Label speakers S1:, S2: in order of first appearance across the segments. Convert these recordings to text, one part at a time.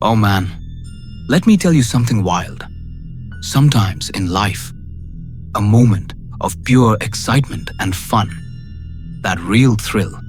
S1: Oh man, let me tell you something wild. Sometimes in life, a moment of pure excitement and fun, that real thrill,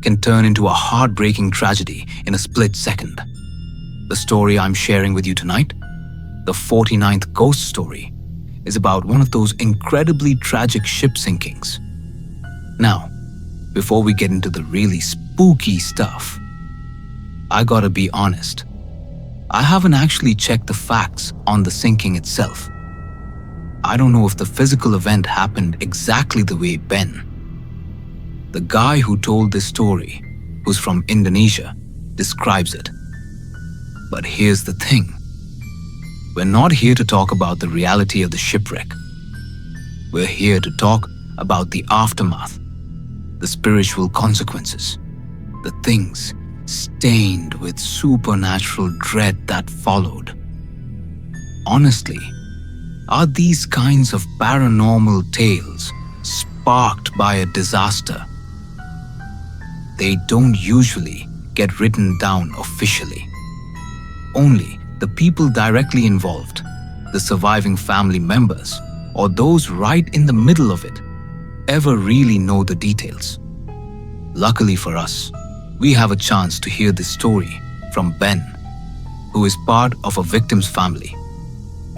S1: can turn into a heartbreaking tragedy in a split second. The story I'm sharing with you tonight, the 49th ghost story, is about one of those incredibly tragic ship sinkings. Now, before we get into the really spooky stuff, I gotta be honest. I haven't actually checked the facts on the sinking itself. I don't know if the physical event happened exactly the way Ben, the guy who told this story, who's from Indonesia, describes it. But here's the thing. We're not here to talk about the reality of the shipwreck. We're here to talk about the aftermath, the spiritual consequences, the things stained with supernatural dread that followed. Honestly, are these kinds of paranormal tales sparked by a disaster? They don't usually get written down officially. Only the people directly involved, the surviving family members, or those right in the middle of it, ever really know the details. Luckily for us, we have a chance to hear this story from Ben, who is part of a victim's family.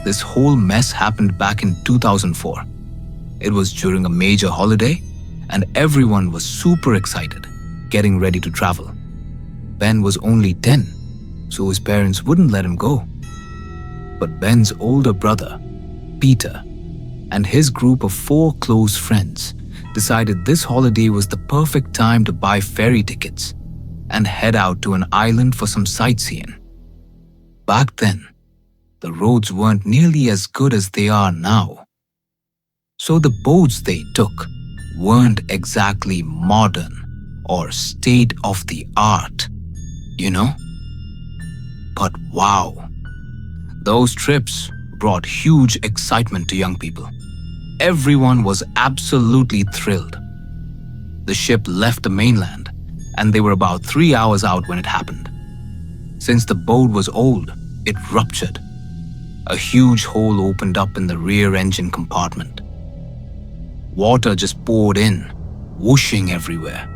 S1: This whole mess happened back in 2004. It was during a major holiday, and everyone was super excited, getting ready to travel. Ben was only 10, so his parents wouldn't let him go. But Ben's older brother, Peter, and his group of 4 close friends decided this holiday was the perfect time to buy ferry tickets and head out to an island for some sightseeing. Back then, the roads weren't nearly as good as they are now. So the boats they took weren't exactly modern or state-of-the-art, you know? But wow, those trips brought huge excitement to young people. Everyone was absolutely thrilled. The ship left the mainland, and they were about 3 hours out when it happened. Since the boat was old, it ruptured. A huge hole opened up in the rear engine compartment. Water just poured in, whooshing everywhere.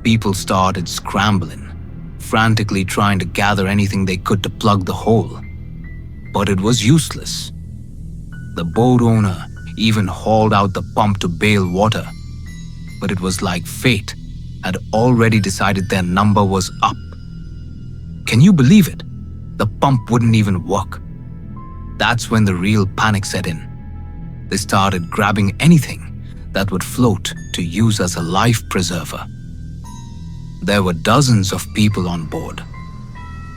S1: People started scrambling, frantically trying to gather anything they could to plug the hole. But it was useless. The boat owner even hauled out the pump to bail water. But it was like fate had already decided their number was up. Can you believe it? The pump wouldn't even work. That's when the real panic set in. They started grabbing anything that would float to use as a life preserver. There were dozens of people on board,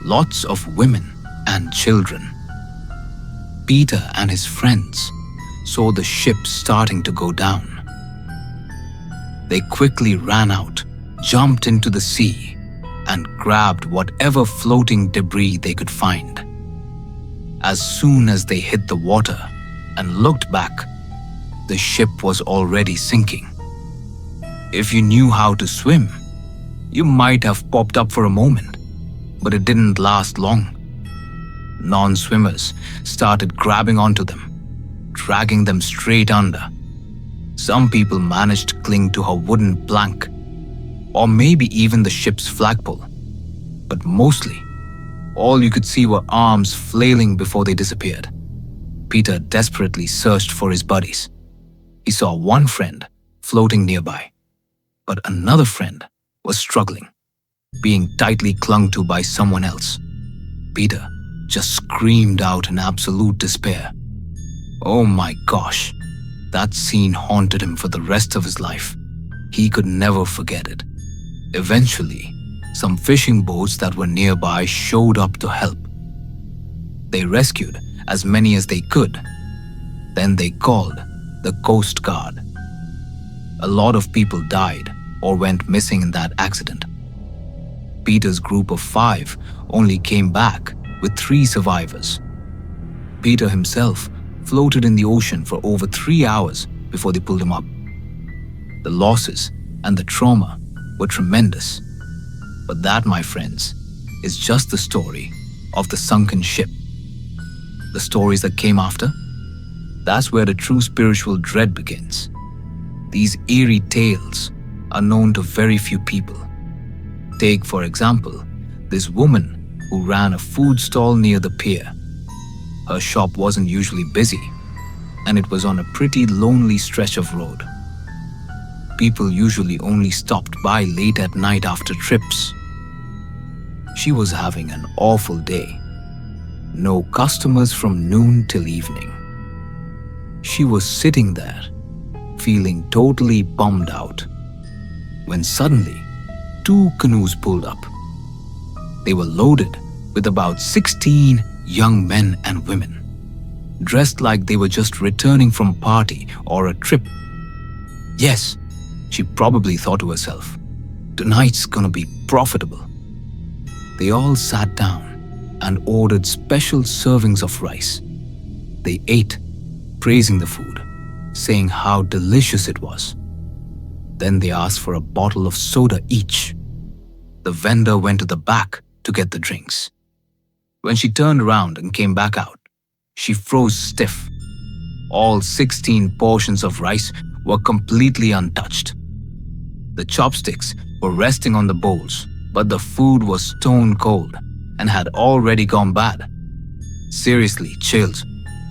S1: lots of women and children. Peter and his friends saw the ship starting to go down. They quickly ran out, jumped into the sea, and grabbed whatever floating debris they could find. As soon as they hit the water and looked back, the ship was already sinking. If you knew how to swim, you might have popped up for a moment, but it didn't last long. Non-swimmers started grabbing onto them, dragging them straight under. Some people managed to cling to a wooden plank, or maybe even the ship's flagpole. But mostly, all you could see were arms flailing before they disappeared. Peter desperately searched for his buddies. He saw one friend floating nearby, but another friend was struggling, being tightly clung to by someone else. Peter just screamed out in absolute despair. Oh my gosh, that scene haunted him for the rest of his life. He could never forget it. Eventually, some fishing boats that were nearby showed up to help. They rescued as many as they could. Then they called the Coast Guard. A lot of people died or went missing in that accident. Peter's group of 5 only came back with 3 survivors. Peter himself floated in the ocean for over 3 hours before they pulled him up. The losses and the trauma were tremendous. But that, my friends, is just the story of the sunken ship. The stories that came after, that's where the true spiritual dread begins. These eerie tales are known to very few people. Take, for example, this woman who ran a food stall near the pier. Her shop wasn't usually busy, and it was on a pretty lonely stretch of road. People usually only stopped by late at night after trips. She was having an awful day. No customers from noon till evening. She was sitting there, feeling totally bummed out, when suddenly 2 canoes pulled up. They were loaded with about 16 young men and women, dressed like they were just returning from a party or a trip. Yes, she probably thought to herself, tonight's gonna be profitable. They all sat down and ordered special servings of rice. They ate, praising the food, saying how delicious it was. Then they asked for a bottle of soda each. The vendor went to the back to get the drinks. When she turned around and came back out, she froze stiff. All 16 portions of rice were completely untouched. The chopsticks were resting on the bowls, but the food was stone cold and had already gone bad. Seriously chilled,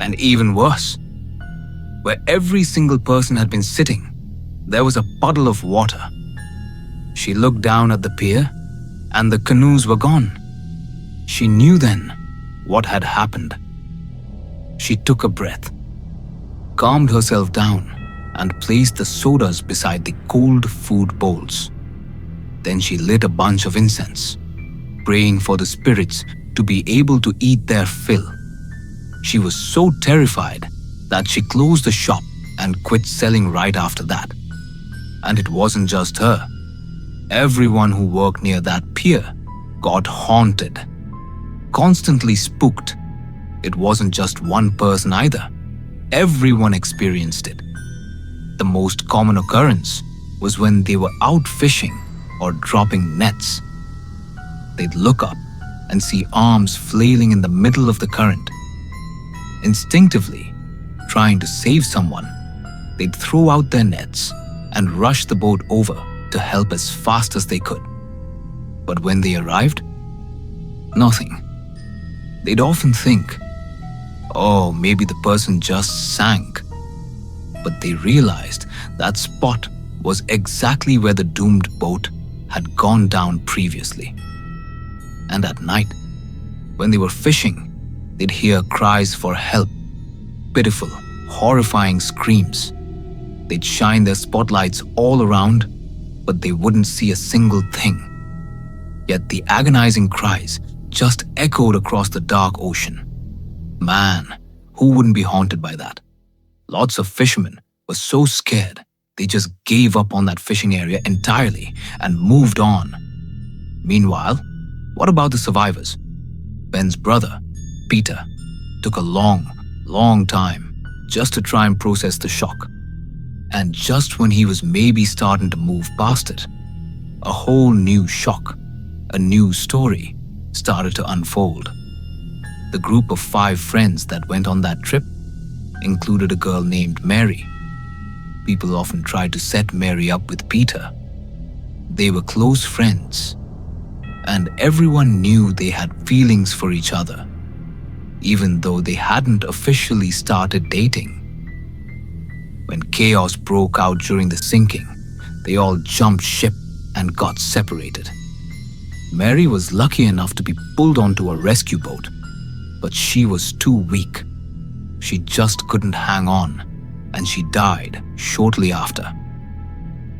S1: and even worse. Where every single person had been sitting, there was a puddle of water. She looked down at the pier, and the canoes were gone. She knew then what had happened. She took a breath, calmed herself down, and placed the sodas beside the cold food bowls. Then she lit a bunch of incense, praying for the spirits to be able to eat their fill. She was so terrified that she closed the shop and quit selling right after that. And it wasn't just her. Everyone who worked near that pier got haunted, constantly spooked. It wasn't just one person either. Everyone experienced it. The most common occurrence was when they were out fishing or dropping nets. They'd look up and see arms flailing in the middle of the current. Instinctively, trying to save someone, they'd throw out their nets and rush the boat over to help as fast as they could. But when they arrived, nothing. They'd often think, oh, maybe the person just sank. But they realized that spot was exactly where the doomed boat had gone down previously. And at night, when they were fishing, they'd hear cries for help, pitiful, horrifying screams. They'd shine their spotlights all around, but they wouldn't see a single thing. Yet the agonizing cries just echoed across the dark ocean. Man, who wouldn't be haunted by that? Lots of fishermen were so scared, they just gave up on that fishing area entirely and moved on. Meanwhile, what about the survivors? Ben's brother, Peter, took a long time just to try and process the shock. And just when he was maybe starting to move past it, a whole new shock, a new story started to unfold. The group of 5 friends that went on that trip included a girl named Mary. People often tried to set Mary up with Peter. They were close friends, and everyone knew they had feelings for each other, even though they hadn't officially started dating. When chaos broke out during the sinking, they all jumped ship and got separated. Mary was lucky enough to be pulled onto a rescue boat, but she was too weak. She just couldn't hang on, and she died shortly after.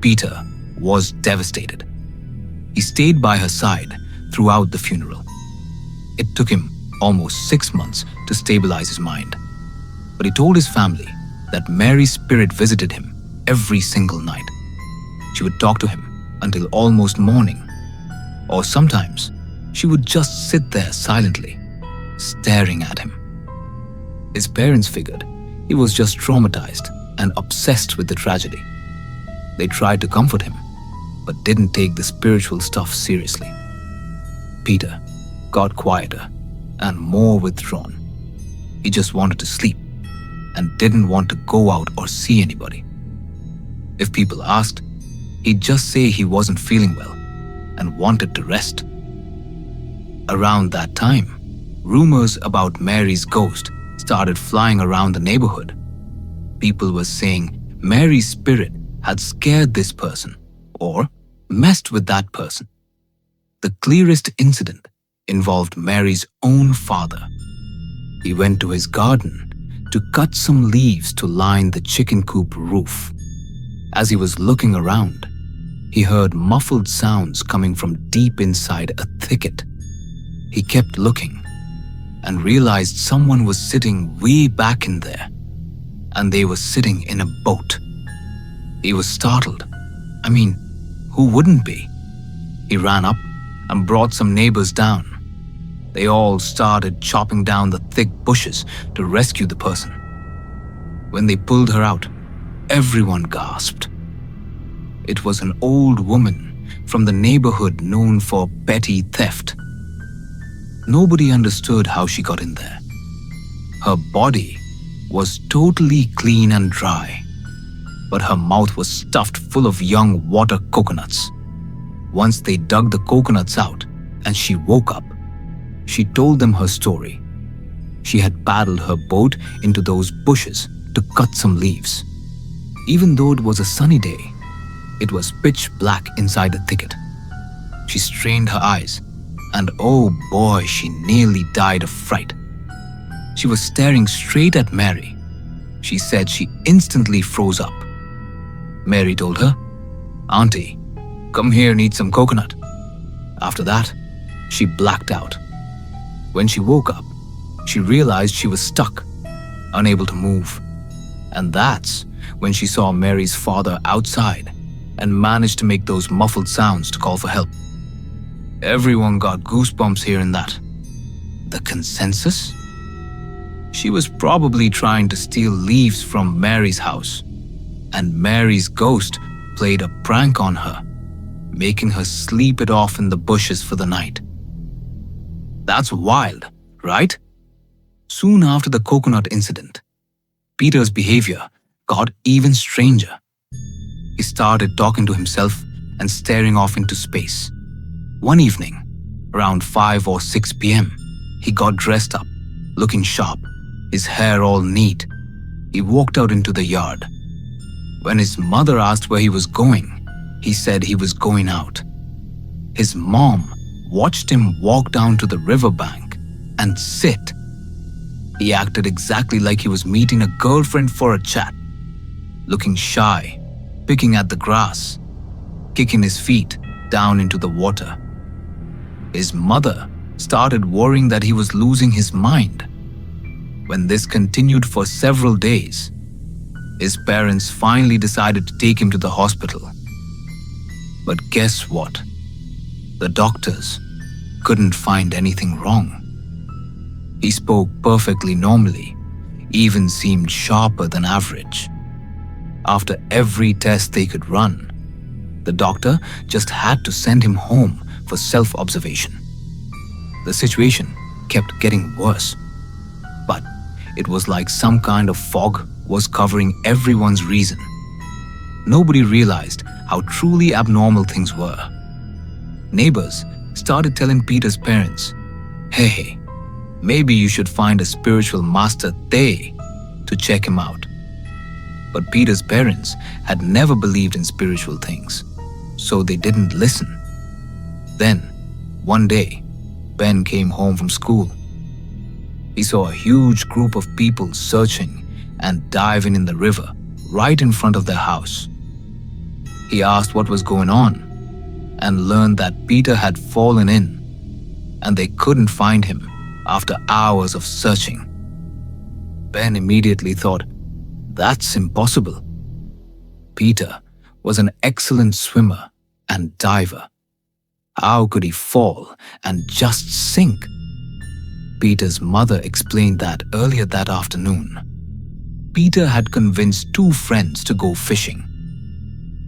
S1: Peter was devastated. He stayed by her side throughout the funeral. It took him almost 6 months to stabilize his mind, but he told his family that Mary's spirit visited him every single night. She would talk to him until almost morning, or sometimes she would just sit there silently, staring at him. His parents figured he was just traumatized and obsessed with the tragedy. They tried to comfort him, but didn't take the spiritual stuff seriously. Peter got quieter and more withdrawn. He just wanted to sleep and didn't want to go out or see anybody. If people asked, he'd just say he wasn't feeling well and wanted to rest. Around that time, rumors about Mary's ghost started flying around the neighborhood. People were saying Mary's spirit had scared this person or messed with that person. The clearest incident involved Mary's own father. He went to his garden to cut some leaves to line the chicken coop roof. As he was looking around, he heard muffled sounds coming from deep inside a thicket. He kept looking and realized someone was sitting way back in there, and they were sitting in a boat. He was startled. I mean, who wouldn't be? He ran up and brought some neighbors down. They all started chopping down the thick bushes to rescue the person. When they pulled her out, everyone gasped. It was an old woman from the neighborhood known for petty theft. Nobody understood how she got in there. Her body was totally clean and dry, but her mouth was stuffed full of young water coconuts. Once they dug the coconuts out and she woke up, she told them her story. She had paddled her boat into those bushes to cut some leaves. Even though it was a sunny day, it was pitch black inside the thicket. She strained her eyes, and oh boy, she nearly died of fright. She was staring straight at Mary. She said she instantly froze up. Mary told her, "Auntie, come here and eat some coconut." After that, she blacked out. When she woke up, she realized she was stuck, unable to move. And that's when she saw Mary's father outside and managed to make those muffled sounds to call for help. Everyone got goosebumps hearing that. The consensus? She was probably trying to steal leaves from Mary's house, and Mary's ghost played a prank on her, making her sleep it off in the bushes for the night. That's wild, right? Soon after the coconut incident, Peter's behavior got even stranger. He started talking to himself and staring off into space. One evening, around 5 or 6 p.m., he got dressed up, looking sharp, his hair all neat. He walked out into the yard. When his mother asked where he was going, he said he was going out. His mom watched him walk down to the riverbank and sit. He acted exactly like he was meeting a girlfriend for a chat, looking shy, picking at the grass, kicking his feet down into the water. His mother started worrying that he was losing his mind. When this continued for several days, his parents finally decided to take him to the hospital. But guess what? The doctors couldn't find anything wrong. He spoke perfectly normally, even seemed sharper than average. After every test they could run, the doctor just had to send him home for self-observation. The situation kept getting worse, but it was like some kind of fog was covering everyone's reason. Nobody realized how truly abnormal things were. Neighbors started telling Peter's parents, "Hey, maybe you should find a spiritual master to check him out." But Peter's parents had never believed in spiritual things, so they didn't listen. Then, one day, Ben came home from school. He saw a huge group of people searching and diving in the river right in front of their house. He asked what was going on and learned that Peter had fallen in, and they couldn't find him after hours of searching. Ben immediately thought, "That's impossible." Peter was an excellent swimmer and diver. How could he fall and just sink? Peter's mother explained that earlier that afternoon, Peter had convinced 2 friends to go fishing.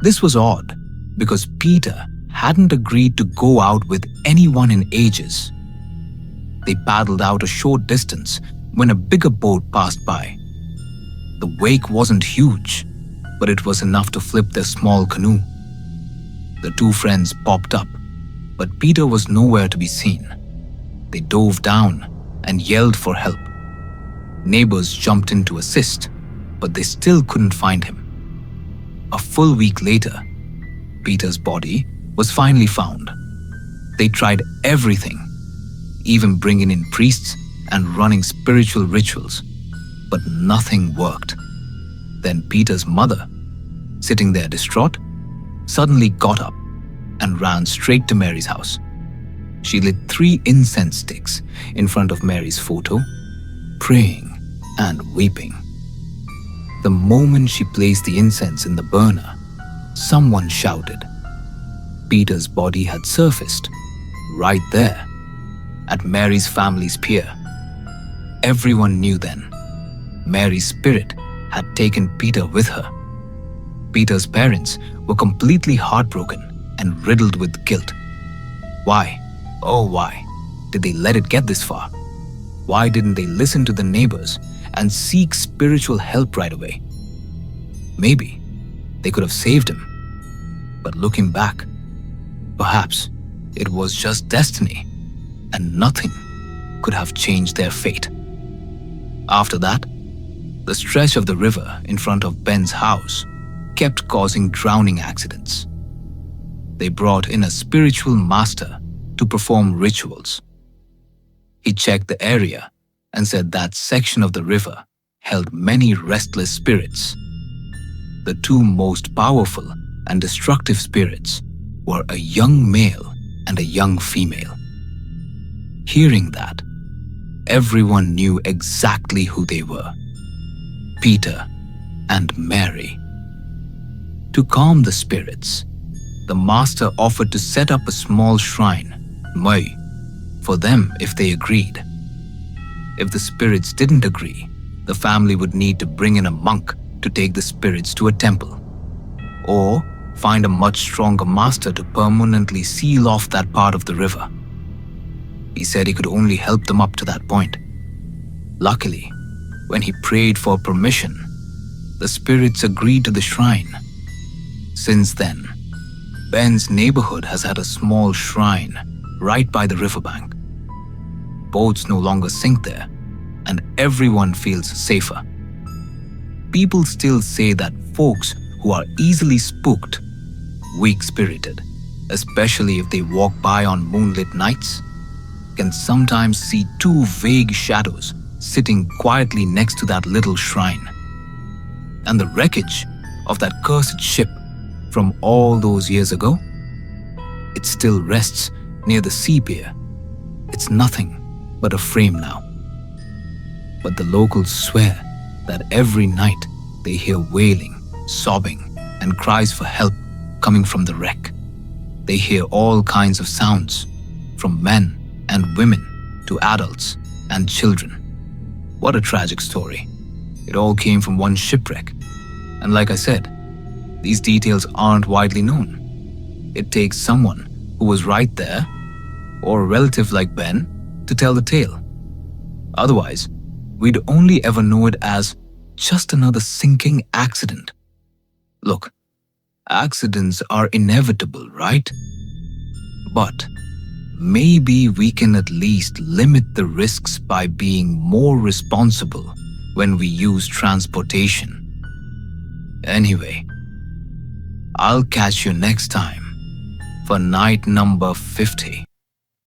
S1: This was odd because Peter hadn't agreed to go out with anyone in ages. They paddled out a short distance when a bigger boat passed by. The wake wasn't huge, but it was enough to flip their small canoe. The two friends popped up, but Peter was nowhere to be seen. They dove down and yelled for help. Neighbors jumped in to assist, but they still couldn't find him. A full week later, Peter's body was finally found. They tried everything, even bringing in priests and running spiritual rituals, but nothing worked. Then Peter's mother, sitting there distraught, suddenly got up and ran straight to Mary's house. She lit 3 incense sticks in front of Mary's photo, praying and weeping. The moment she placed the incense in the burner, someone shouted. Peter's body had surfaced, right there, at Mary's family's pier. Everyone knew then. Mary's spirit had taken Peter with her. Peter's parents were completely heartbroken and riddled with guilt. Why, oh why, did they let it get this far? Why didn't they listen to the neighbors and seek spiritual help right away? Maybe they could have saved him. But looking back, perhaps it was just destiny and nothing could have changed their fate. After that, the stretch of the river in front of Ben's house kept causing drowning accidents. They brought in a spiritual master to perform rituals. He checked the area and said that section of the river held many restless spirits. The 2 most powerful and destructive spirits were a young male and a young female. Hearing that, everyone knew exactly who they were: Peter and Mary. To calm the spirits, the master offered to set up a small shrine, Mai, for them if they agreed. If the spirits didn't agree, the family would need to bring in a monk to take the spirits to a temple, or find a much stronger master to permanently seal off that part of the river. He said he could only help them up to that point. Luckily, when he prayed for permission, the spirits agreed to the shrine. Since then, Ben's neighborhood has had a small shrine right by the riverbank. Boats no longer sink there, and everyone feels safer. People still say that folks who are easily spooked, weak-spirited, especially if they walk by on moonlit nights, can sometimes see 2 vague shadows sitting quietly next to that little shrine. And the wreckage of that cursed ship from all those years ago, it still rests near the sea pier. It's nothing but a frame now. But the locals swear that every night they hear wailing, sobbing, and cries for help coming from the wreck. They hear all kinds of sounds, from men and women to adults and children. What a tragic story. It all came from one shipwreck. And like I said, these details aren't widely known. It takes someone who was right there, or a relative like Ben, to tell the tale. Otherwise, we'd only ever know it as just another sinking accident. Look, accidents are inevitable, right? But maybe we can at least limit the risks by being more responsible when we use transportation. Anyway, I'll catch you next time for night number 50.